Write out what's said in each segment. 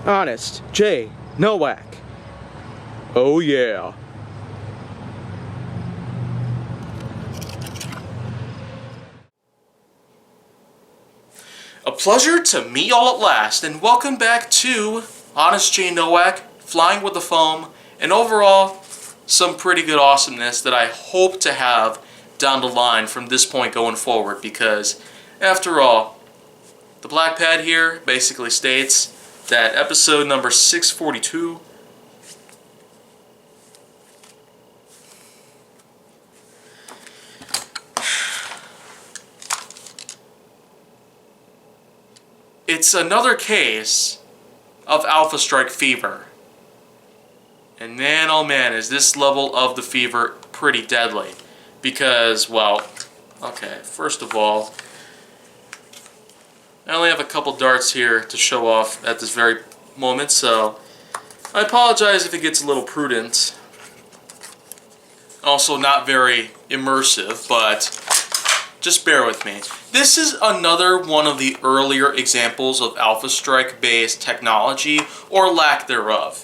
Honest J. Nowak. Oh yeah. A pleasure to meet y'all at last, and welcome back to Honest J. Nowak, Flying with the Foam, and overall, some pretty good awesomeness that I hope to have down the line from this point going forward, because, after all, the black pad here basically states that episode number 642 it's another case of Alpha Strike fever. And man, oh man, is this level of the fever pretty deadly. Because, well, okay, first of all, I only have a couple darts here to show off at this very moment, so I apologize if it gets a little prudent. Also not very immersive, but just bear with me. This is another one of the earlier examples of Alpha Strike based technology, or lack thereof.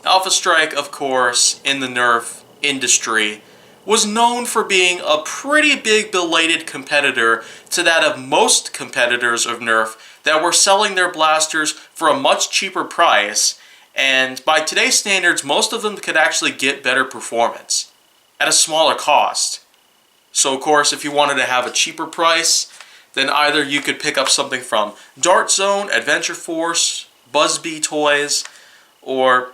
Alpha Strike, of course, in the Nerf industry, was known for being a pretty big belated competitor to that of most competitors of Nerf that were selling their blasters for a much cheaper price, and by today's standards, most of them could actually get better performance at a smaller cost. So of course, if you wanted to have a cheaper price, then either you could pick up something from Dart Zone, Adventure Force, Buzzbee Toys, or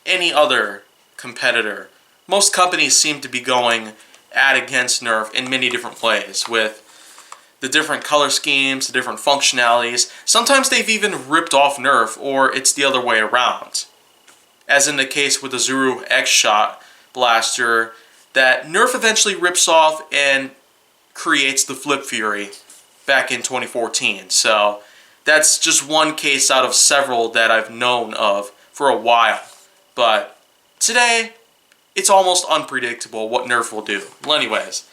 any other competitor. Most companies seem to be going at against Nerf in many different ways, with the different color schemes, the different functionalities. Sometimes they've even ripped off Nerf, or it's the other way around. As in the case with the Zuru X-Shot blaster, that Nerf eventually rips off and creates the Flip Fury back in 2014. So that's just one case out of several that I've known of for a while. But today, it's almost unpredictable what Nerf will do. Well, anyways,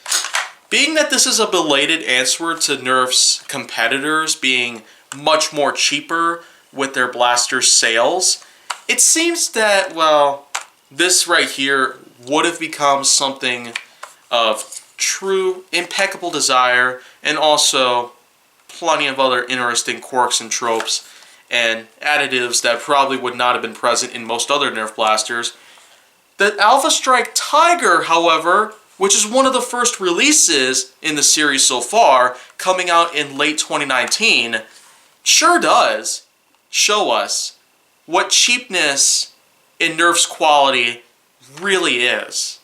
being that this is a belated answer to Nerf's competitors being much more cheaper with their blaster sales, it seems that, well, this right here would have become something of true, impeccable desire, and also plenty of other interesting quirks and tropes and additives that probably would not have been present in most other Nerf blasters. The Alpha Strike Tiger, however, which is one of the first releases in the series so far, coming out in late 2019, sure does show us what cheapness in Nerf's quality really is.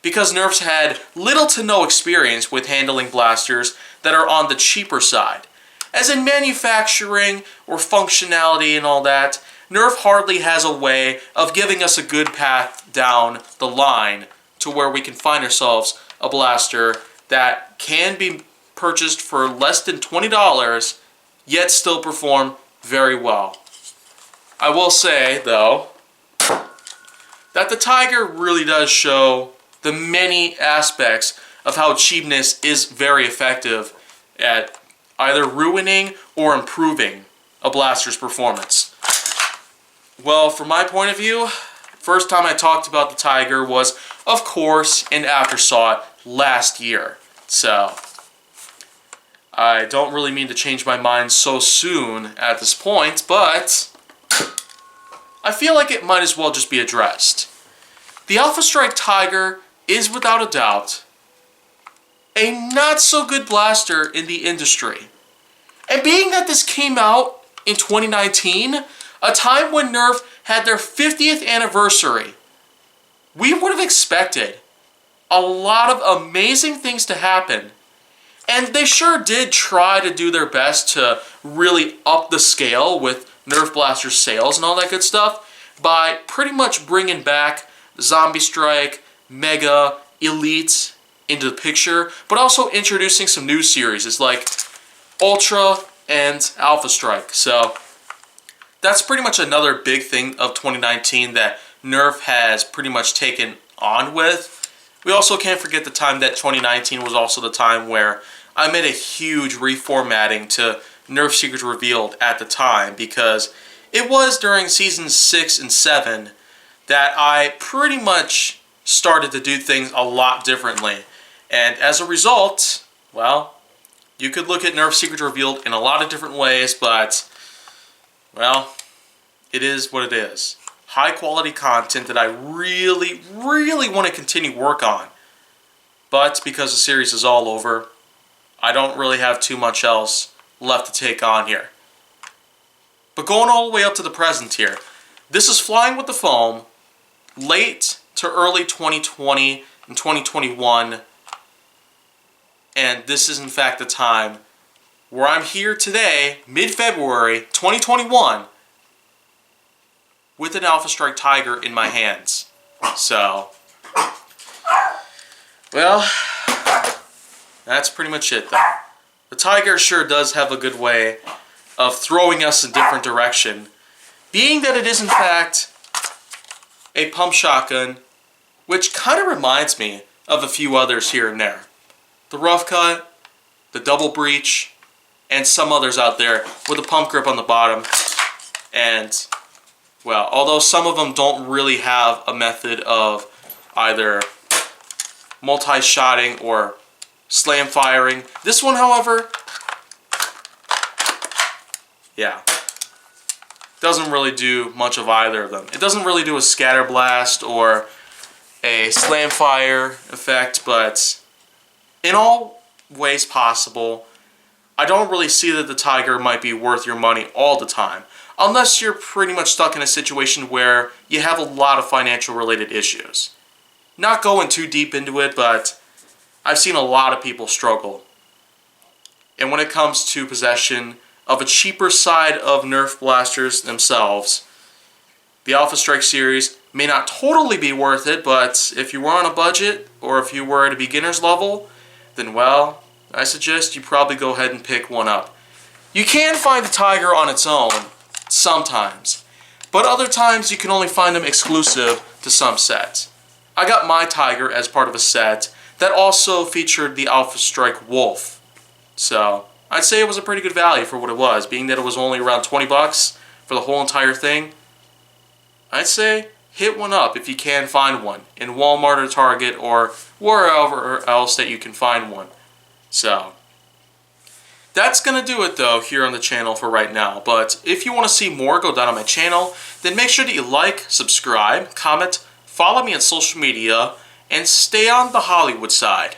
Because Nerf's had little to no experience with handling blasters that are on the cheaper side. As in manufacturing or functionality and all that, Nerf hardly has a way of giving us a good path down the line to where we can find ourselves a blaster that can be purchased for less than $20, yet still perform very well. I will say, though, that the Tiger really does show the many aspects of how cheapness is very effective at either ruining or improving a blaster's performance. Well, from my point of view, first time I talked about the Tiger was, of course, in Aftersaught last year. So, I don't really mean to change my mind so soon at this point, but I feel like it might as well just be addressed. The Alpha Strike Tiger is without a doubt a not-so-good blaster in the industry. And being that this came out in 2019, a time when Nerf had their 50th anniversary, we would have expected a lot of amazing things to happen. And they sure did try to do their best to really up the scale with Nerf blaster sales and all that good stuff by pretty much bringing back Zombie Strike, Mega, Elite into the picture, but also introducing some new series like Ultra and Alpha Strike. So that's pretty much another big thing of 2019 that Nerf has pretty much taken on with. We also can't forget the time that 2019 was also the time where I made a huge reformatting to Nerf Secrets Revealed at the time, because it was during seasons 6 and 7 that I pretty much started to do things a lot differently. And as a result, well, you could look at Nerf Secrets Revealed in a lot of different ways, but, well, it is what it is. High quality content that I really, really want to continue work on. But because the series is all over, I don't really have too much else left to take on here. But going all the way up to the present here, this is Flying with the Foam, late to early 2020 and 2021. And this is in fact the time where I'm here today, mid-February 2021, with an Alpha Strike Tiger in my hands. So, well, that's pretty much it though. The Tiger sure does have a good way of throwing us in a different direction, being that it is in fact a pump shotgun, which kind of reminds me of a few others here and there. The rough cut, the double breach, and some others out there with a pump grip on the bottom. And, well, although some of them don't really have a method of either multi-shotting or slam firing, this one, however, yeah, doesn't really do much of either of them. It doesn't really do a scatter blast or a slam fire effect, but in all ways possible, I don't really see that the Tiger might be worth your money all the time, unless you're pretty much stuck in a situation where you have a lot of financial related issues. Not going too deep into it, but I've seen a lot of people struggle. And when it comes to possession of a cheaper side of Nerf blasters themselves, the Alpha Strike series may not totally be worth it, but if you were on a budget or if you were at a beginner's level, then well, I suggest you probably go ahead and pick one up. You can find the Tiger on its own sometimes, but other times you can only find them exclusive to some sets. I got my Tiger as part of a set that also featured the Alpha Strike Wolf, so I'd say it was a pretty good value for what it was, being that it was only around 20 bucks for the whole entire thing. I'd say hit one up if you can find one in Walmart or Target or wherever else that you can find one. So, that's going to do it though here on the channel for right now. But if you want to see more go down on my channel, then make sure that you like, subscribe, comment, follow me on social media, and stay on the Hollywood side.